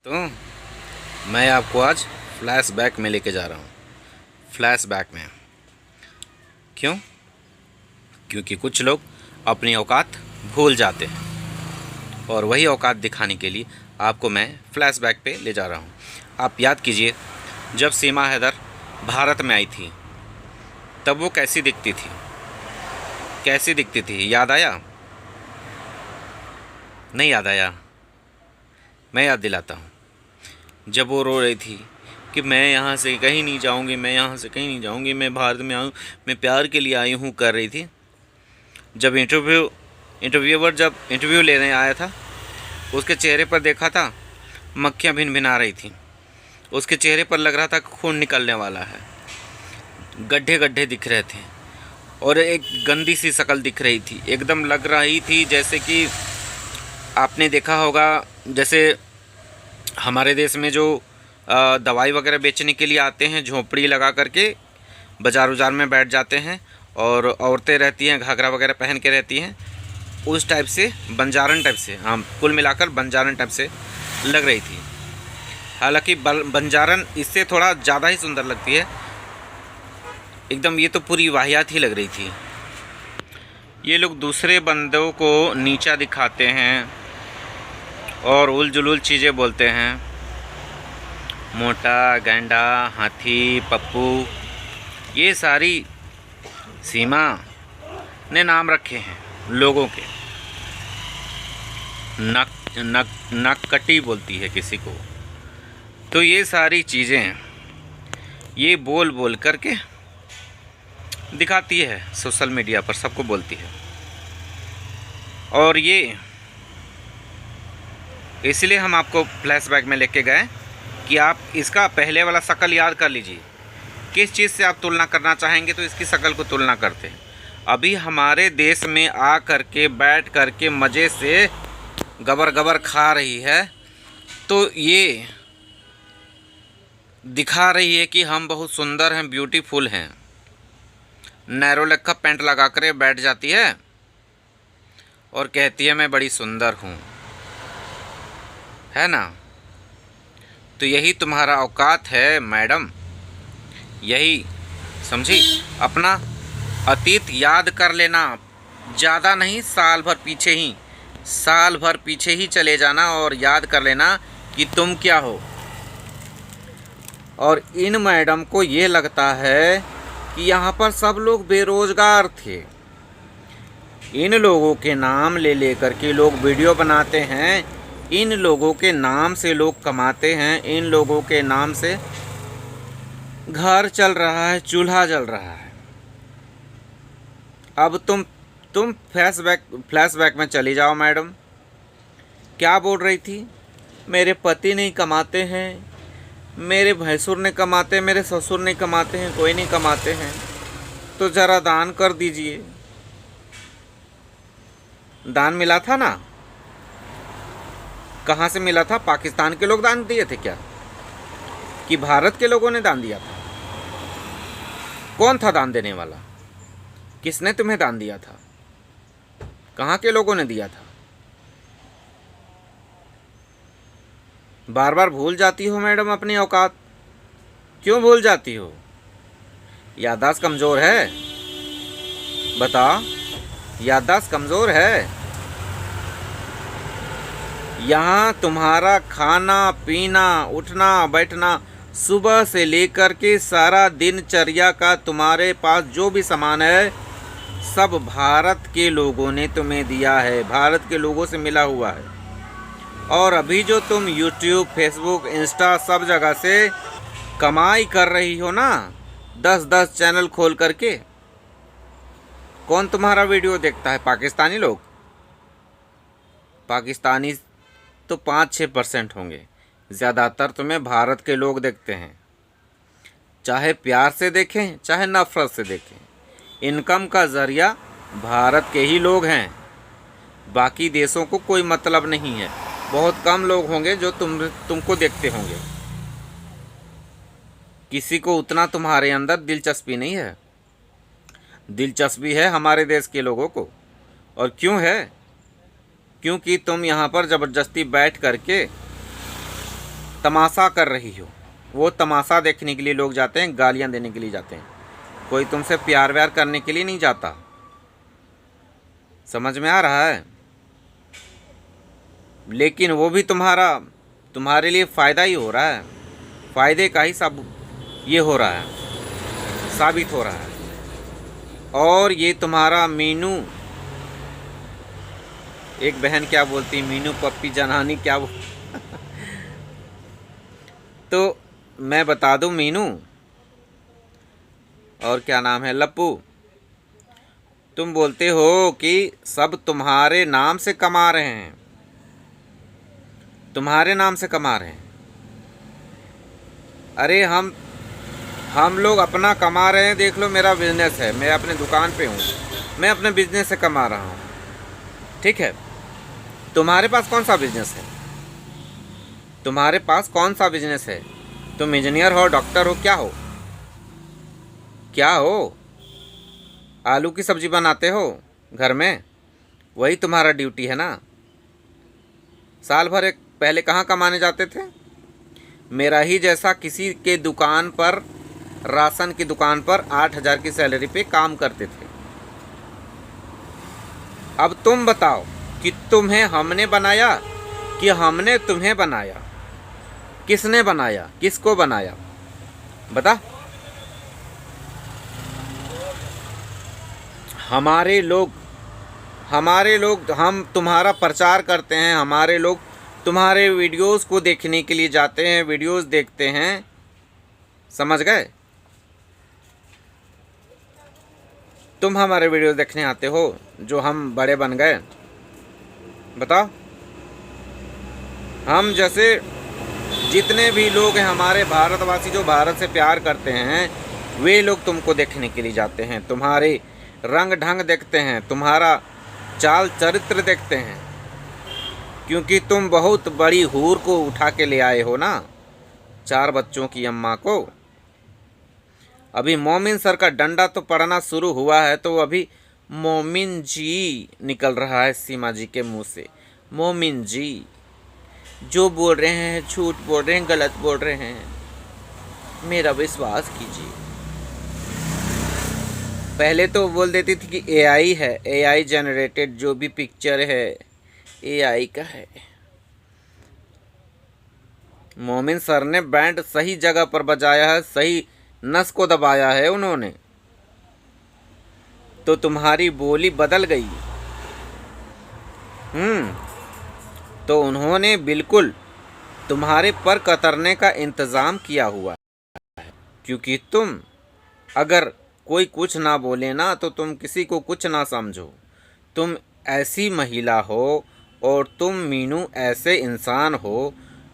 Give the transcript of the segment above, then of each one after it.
तो मैं आपको आज फ्लैशबैक में लेके जा रहा हूँ। फ्लैशबैक में क्यों? क्योंकि कुछ लोग अपनी औकात भूल जाते हैं और वही औकात दिखाने के लिए आपको मैं फ्लैशबैक पे ले जा रहा हूँ। आप याद कीजिए, जब सीमा हैदर भारत में आई थी तब वो कैसी दिखती थी? कैसी दिखती थी? याद आया? नहीं याद आया? मैं याद दिलाता हूँ। जब वो रो रही थी कि मैं यहाँ से कहीं नहीं जाऊँगी, मैं यहाँ से कहीं नहीं जाऊँगी, मैं भारत में आऊँ, मैं प्यार के लिए आई हूँ कर रही थी। जब इंटरव्यूअर जब इंटरव्यू लेने आया था, उसके चेहरे पर देखा था मक्खियाँ भिनभिना रही थी। उसके चेहरे पर लग रहा था खून निकलने वाला है, गड्ढे गड्ढे दिख रहे थे और एक गंदी सी शक्ल दिख रही थी। एकदम लग रही थी जैसे कि आपने देखा होगा, जैसे हमारे देश में जो दवाई वगैरह बेचने के लिए आते हैं, झोपड़ी लगा करके बाज़ार उजार में बैठ जाते हैं और औरतें रहती हैं, घाघरा वगैरह पहन के रहती हैं, उस टाइप से, बंजारन टाइप से, हाँ कुल मिलाकर बंजारन टाइप से लग रही थी। हालांकि बंजारन इससे थोड़ा ज़्यादा ही सुंदर लगती है एकदम। ये तो पूरी वाहियात ही लग रही थी। ये लोग दूसरे बंदों को नीचा दिखाते हैं और उल जुलूल चीज़ें बोलते हैं, मोटा, गैंडा, हाथी, पप्पू, ये सारी सीमा ने नाम रखे हैं लोगों के। नक्कटी बोलती है किसी को। तो ये सारी चीज़ें ये बोल बोल करके दिखाती है सोशल मीडिया पर, सबको बोलती है। और ये इसलिए हम आपको फ्लैशबैक में लेके गए कि आप इसका पहले वाला शक्ल याद कर लीजिए। किस चीज़ से आप तुलना करना चाहेंगे तो इसकी शक्ल को तुलना करते हैं। अभी हमारे देश में आ करके बैठ करके मज़े से गबर गबर खा रही है, तो ये दिखा रही है कि हम बहुत सुंदर हैं, ब्यूटीफुल हैं। नैरो लेग का पैंट लगा कर बैठ जाती है और कहती है मैं बड़ी सुंदर हूँ, है ना? तो यही तुम्हारा औकात है मैडम, यही समझी। अपना अतीत याद कर लेना, ज़्यादा नहीं, साल भर पीछे ही चले जाना और याद कर लेना कि तुम क्या हो। और इन मैडम को ये लगता है कि यहाँ पर सब लोग बेरोज़गार थे। इन लोगों के नाम ले करके लोग वीडियो बनाते हैं, इन लोगों के नाम से लोग कमाते हैं, इन लोगों के नाम से घर चल रहा है, चूल्हा जल रहा है। अब तुम फ्लैशबैक में चली जाओ मैडम। क्या बोल रही थी? मेरे पति नहीं कमाते हैं, मेरे भैंसुर ने कमाते हैं, मेरे ससुर नहीं कमाते हैं, कोई नहीं कमाते हैं, तो ज़रा दान कर दीजिए। दान मिला था ना? कहाँ से मिला था? पाकिस्तान के लोग दान दिए थे क्या, कि भारत के लोगों ने दान दिया था? कौन था दान देने वाला? किसने तुम्हें दान दिया था? कहाँ के लोगों ने दिया था? बार बार भूल जाती हो मैडम अपनी औकात। क्यों भूल जाती हो? याददाश्त कमज़ोर है? बता, याददाश्त कमज़ोर है? यहाँ तुम्हारा खाना पीना, उठना बैठना, सुबह से लेकर के सारा दिनचर्या का तुम्हारे पास जो भी सामान है सब भारत के लोगों ने तुम्हें दिया है, भारत के लोगों से मिला हुआ है। और अभी जो तुम यूट्यूब, फेसबुक, इंस्टा सब जगह से कमाई कर रही हो ना, 10-10 चैनल खोल करके, कौन तुम्हारा वीडियो देखता है? पाकिस्तानी लोग। पाकिस्तानी तो 5-6% होंगे, ज़्यादातर तुम्हें भारत के लोग देखते हैं। चाहे प्यार से देखें चाहे नफ़रत से देखें, इनकम का ज़रिया भारत के ही लोग हैं। बाकी देशों को कोई मतलब नहीं है। बहुत कम लोग होंगे जो तुमको देखते होंगे। किसी को उतना तुम्हारे अंदर दिलचस्पी नहीं है। दिलचस्पी है हमारे देश के लोगों को। और क्यों है? क्योंकि तुम यहाँ पर ज़बरदस्ती बैठ करके तमाशा कर रही हो। वो तमाशा देखने के लिए लोग जाते हैं, गालियां देने के लिए जाते हैं। कोई तुमसे प्यार व्यार करने के लिए नहीं जाता। समझ में आ रहा है? लेकिन वो भी तुम्हारे लिए फ़ायदा ही हो रहा है, फ़ायदे का ही सब ये हो रहा है, साबित हो रहा है। और ये तुम्हारा मीनू, एक बहन क्या बोलती, मीनू पप्पी जनानी क्या तो मैं बता दूं मीनू, और क्या नाम है, लप्पू, तुम बोलते हो कि सब तुम्हारे नाम से कमा रहे हैं, तुम्हारे नाम से कमा रहे हैं। अरे हम लोग अपना कमा रहे हैं। देख लो, मेरा बिजनेस है, मैं अपने दुकान पे हूँ, मैं अपने बिजनेस से कमा रहा हूँ, ठीक है। तुम्हारे पास कौन सा बिजनेस है? तुम्हारे पास कौन सा बिजनेस है? तुम इंजीनियर हो, डॉक्टर हो, क्या हो? क्या हो? आलू की सब्जी बनाते हो घर में, वही तुम्हारा ड्यूटी है ना। साल भर एक पहले कहाँ कमाने जाते थे? मेरा ही जैसा किसी के दुकान पर, राशन की दुकान पर 8,000 की सैलरी पे काम करते थे। अब तुम बताओ कि तुम्हें हमने बनाया कि हमने तुम्हें बनाया? किसने बनाया, किसको बनाया, बता। हमारे लोग हम तुम्हारा प्रचार करते हैं, हमारे लोग तुम्हारे वीडियोस को देखने के लिए जाते हैं, वीडियोस देखते हैं, समझ गए? तुम हमारे वीडियो देखने आते हो जो हम बड़े बन गए, बताओ। हम जैसे जितने भी लोग हैं हमारे भारतवासी, जो भारत से प्यार करते हैं, वे लोग तुमको देखने के लिए जाते हैं, तुम्हारे रंग ढंग देखते हैं, तुम्हारा चाल चरित्र देखते हैं, क्योंकि तुम बहुत बड़ी हूर को उठा के ले आए हो ना, 4 बच्चों की अम्मा को। अभी मोमिन सर का डंडा तो पड़ना शुरू हुआ है, तो अभी मोमिन जी निकल रहा है सीमा जी के मुंह से। मोमिन जी जो बोल रहे हैं, झूठ बोल रहे हैं, गलत बोल रहे हैं, मेरा विश्वास कीजिए। पहले तो बोल देती थी कि एआई है, एआई जनरेटेड जो भी पिक्चर है एआई का है। मोमिन सर ने बैंड सही जगह पर बजाया है, सही नस को दबाया है उन्होंने, तो तुम्हारी बोली बदल गई। तो उन्होंने बिल्कुल तुम्हारे पर कतरने का इंतज़ाम किया हुआ है, क्योंकि तुम अगर कोई कुछ ना बोले ना, तो तुम किसी को कुछ ना समझो। तुम ऐसी महिला हो और तुम मीनू ऐसे इंसान हो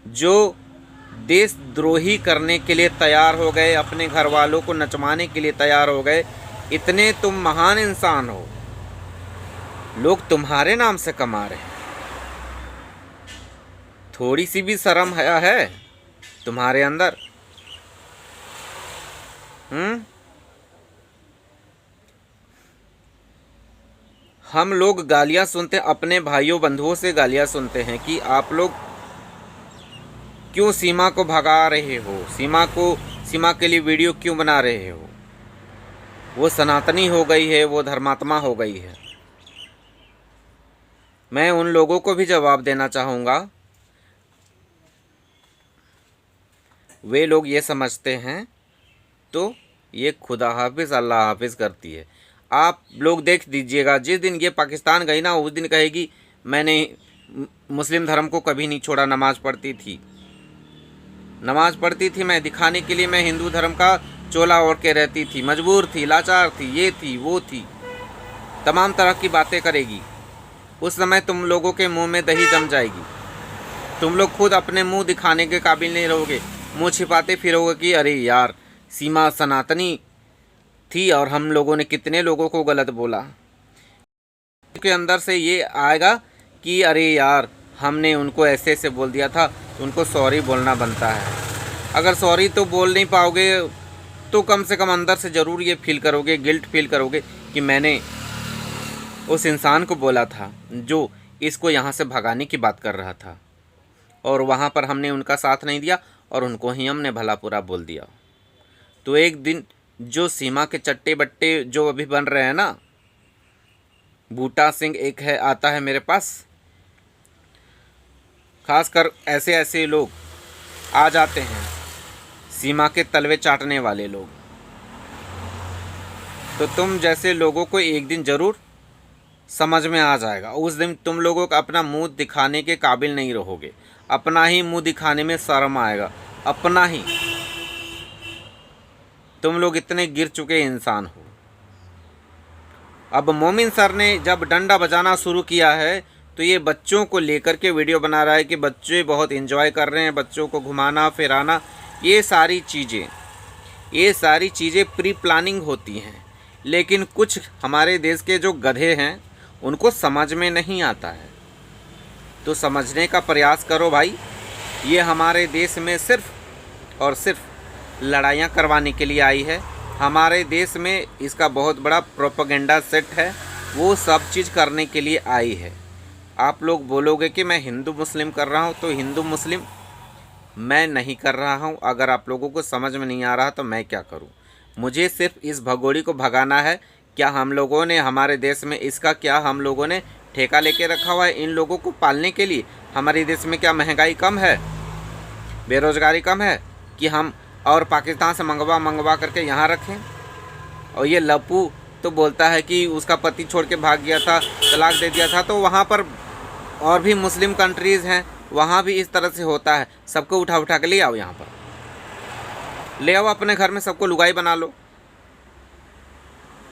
जो देशद्रोही करने के लिए तैयार हो गए, अपने घर वालों को नचवाने के लिए तैयार हो गए। इतने तुम महान इंसान हो, लोग तुम्हारे नाम से कमा रहे हैं। थोड़ी सी भी शर्म हया है तुम्हारे अंदर? हम लोग गालियां सुनते हैं, अपने भाइयों बंधुओं से गालियां सुनते हैं कि आप लोग क्यों सीमा को भगा रहे हो, सीमा के लिए वीडियो क्यों बना रहे हो। वो सनातनी हो गई है, वो धर्मात्मा हो गई है। मैं उन लोगों को भी जवाब देना चाहूँगा। वे लोग ये समझते हैं तो ये खुदा हाफिज़ अल्लाह हाफिज़ करती है। आप लोग देख दीजिएगा, जिस दिन ये पाकिस्तान गई ना, उस दिन कहेगी मैंने मुस्लिम धर्म को कभी नहीं छोड़ा, नमाज़ पढ़ती थी मैं, दिखाने के लिए मैं हिंदू धर्म का चोला ओढ़ के रहती थी, मजबूर थी, लाचार थी, ये थी वो थी, तमाम तरह की बातें करेगी। उस समय तुम लोगों के मुंह में दही जम जाएगी। तुम लोग खुद अपने मुंह दिखाने के काबिल नहीं रहोगे, मुंह छिपाते फिरोगे कि अरे यार सीमा सनातनी थी और हम लोगों ने कितने लोगों को गलत बोला। के अंदर से ये आएगा कि अरे यार हमने उनको ऐसे ऐसे बोल दिया था, तो उनको सॉरी बोलना बनता है। अगर सॉरी तो बोल नहीं पाओगे तो कम से कम अंदर से ज़रूर ये फील करोगे, गिल्ट फील करोगे कि मैंने उस इंसान को बोला था जो इसको यहाँ से भगाने की बात कर रहा था। और वहाँ पर हमने उनका साथ नहीं दिया और उनको ही हमने भला पूरा बोल दिया। तो एक दिन जो सीमा के चट्टे बट्टे जो अभी बन रहे हैं ना, बूटा सिंह एक है आता है मेरे पास, खासकर ऐसे ऐसे लोग आ जाते हैं, सीमा के तलवे चाटने वाले लोग। तो तुम जैसे लोगों को एक दिन ज़रूर समझ में आ जाएगा। उस दिन तुम लोगों का अपना मुंह दिखाने के काबिल नहीं रहोगे, अपना ही मुंह दिखाने में शर्म आएगा, अपना ही। तुम लोग इतने गिर चुके इंसान हो। अब मोमिन सर ने जब डंडा बजाना शुरू किया है तो ये बच्चों को लेकर के वीडियो बना रहा है कि बच्चे बहुत एंजॉय कर रहे हैं, बच्चों को घुमाना फिराना, ये सारी चीज़ें प्री प्लानिंग होती हैं। लेकिन कुछ हमारे देश के जो गधे हैं उनको समझ में नहीं आता है, तो समझने का प्रयास करो भाई। ये हमारे देश में सिर्फ और सिर्फ लड़ाइयाँ करवाने के लिए आई है। हमारे देश में इसका बहुत बड़ा प्रोपेगेंडा सेट है, वो सब चीज़ करने के लिए आई है। आप लोग बोलोगे कि मैं हिंदू मुस्लिम कर रहा हूँ, तो हिंदू मुस्लिम मैं नहीं कर रहा हूँ। अगर आप लोगों को समझ में नहीं आ रहा तो मैं क्या करूँ? मुझे सिर्फ इस भगोड़ी को भगाना है। क्या हम लोगों ने हमारे देश में इसका क्या हम लोगों ने ठेका लेके रखा हुआ है इन लोगों को पालने के लिए? हमारे देश में क्या महंगाई कम है, बेरोज़गारी कम है कि हम और पाकिस्तान से मंगवा करके यहाँ रखें? और ये लप्पू तो बोलता है कि उसका पति छोड़ के भाग गया था, तलाक दे दिया था। तो वहाँ पर और भी मुस्लिम कंट्रीज़ हैं, वहाँ भी इस तरह से होता है। सबको उठा उठा के ले आओ, यहाँ पर ले आओ, अपने घर में सबको लुगाई बना लो,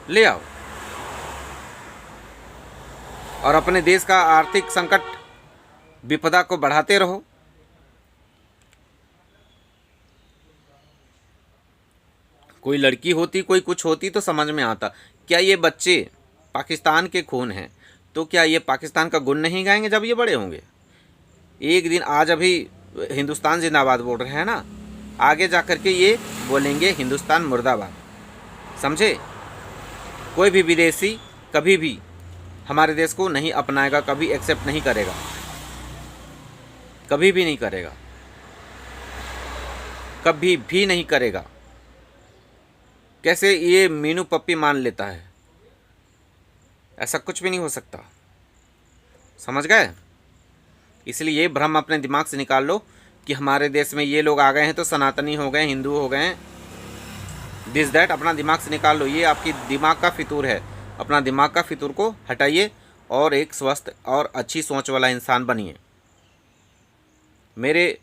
ले आओ, और अपने देश का आर्थिक संकट विपदा को बढ़ाते रहो। कोई लड़की होती, कोई कुछ होती तो समझ में आता। क्या ये बच्चे पाकिस्तान के खून हैं, तो क्या ये पाकिस्तान का गुण नहीं गाएंगे जब ये बड़े होंगे? एक दिन, आज अभी हिंदुस्तान जिंदाबाद बोल रहे हैं ना, आगे जा कर के ये बोलेंगे हिंदुस्तान मुर्दाबाद। समझे? कोई भी विदेशी कभी भी हमारे देश को नहीं अपनाएगा, कभी एक्सेप्ट नहीं करेगा, कभी भी नहीं करेगा, कभी भी नहीं करेगा। कैसे ये मीनू पप्पी मान लेता है? ऐसा कुछ भी नहीं हो सकता। समझ गए? इसलिए ये भ्रम अपने दिमाग से निकाल लो कि हमारे देश में ये लोग आ गए हैं तो सनातनी हो गए, हिंदू हो गए, दिस दैट। अपना दिमाग से निकाल लो। ये आपकी दिमाग का फितूर है। अपना दिमाग का फितूर को हटाइए और एक स्वस्थ और अच्छी सोच वाला इंसान बनिए। मेरे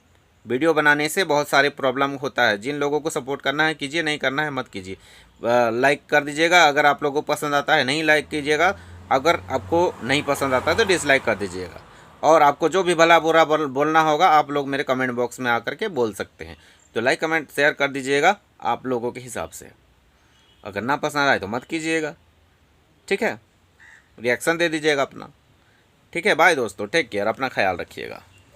वीडियो बनाने से बहुत सारे प्रॉब्लम होता है। जिन लोगों को सपोर्ट करना है कीजिए, नहीं करना है मत कीजिए। लाइक कर दीजिएगा अगर आप लोगों को पसंद आता है, नहीं लाइक कीजिएगा। अगर आपको नहीं पसंद आता है तो डिसलाइक कर दीजिएगा। और आपको जो भी भला बुरा बोलना होगा आप लोग मेरे कमेंट बॉक्स में आकर के बोल सकते हैं। तो लाइक कमेंट शेयर कर दीजिएगा आप लोगों के हिसाब से। अगर ना पसंद आए तो मत कीजिएगा, ठीक है? रिएक्शन दे दीजिएगा अपना, ठीक है? बाय दोस्तों, टेक केयर, अपना ख्याल रखिएगा।